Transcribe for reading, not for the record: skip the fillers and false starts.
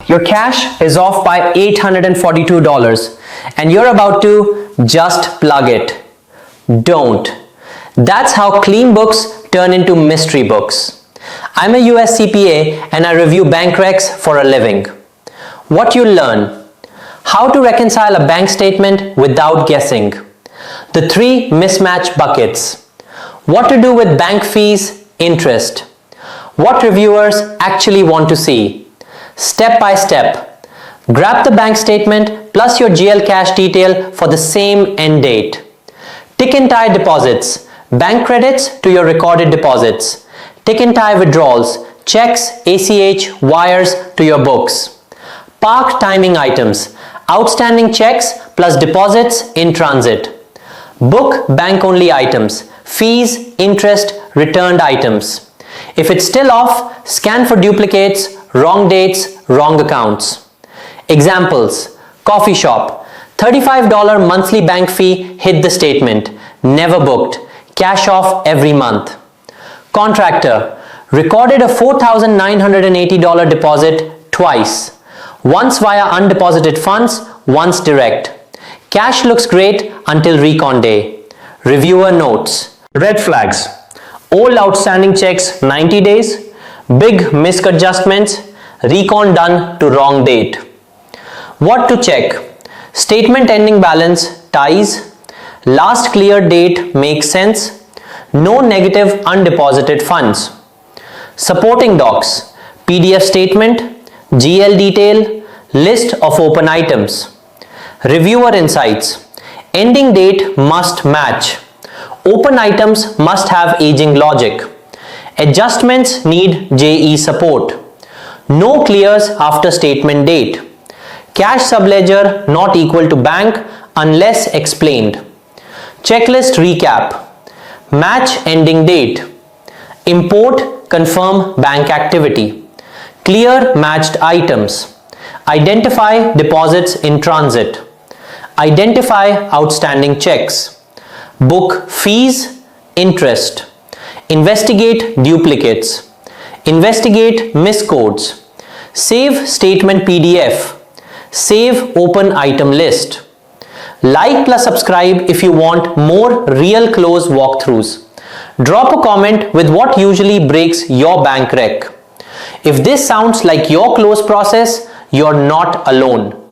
Your cash is off by $842 and you're about to just plug it. Don't. That's how clean books turn into mystery books. I'm a US CPA and I review bank recs for a living. What you'll learn: how to reconcile a bank statement without guessing, the 3 mismatch buckets, what to do with bank fees, interest, what reviewers actually want to see, step by step. Grab the bank statement plus your GL cash detail for the same end date. Tick and tie deposits, bank credits to your recorded deposits. Tick and tie withdrawals, checks, ACH, wires to your books. Park timing items, outstanding checks plus deposits in transit. Book bank only items, fees, interest, returned items. If it's still off, scan for duplicates, wrong dates, wrong accounts. Examples: coffee shop, $35 monthly bank fee hit the statement, never booked, cash off every month. Contractor, recorded a $4,980 deposit twice, once via undeposited funds, once direct. Cash looks great until recon day. Reviewer notes: red flags, old outstanding checks 90 days, big misadjustments, recon done to wrong date. What to check: statement ending balance ties, last clear date makes sense, no negative undeposited funds. Supporting docs, PDF statement, GL detail, list of open items. Reviewer insights: ending date must match, open items must have aging logic, adjustments need JE support, no clears after statement date, cash subledger not equal to bank unless explained. Checklist recap: match ending date, import confirm bank activity, clear matched items, identify deposits in transit, identify outstanding checks, book fees, interest, investigate duplicates, investigate miscodes, save statement PDF, save open item list. Like plus subscribe if you want more real close walkthroughs. Drop a comment with what usually breaks your bank rec. If this sounds like your close process, you're not alone.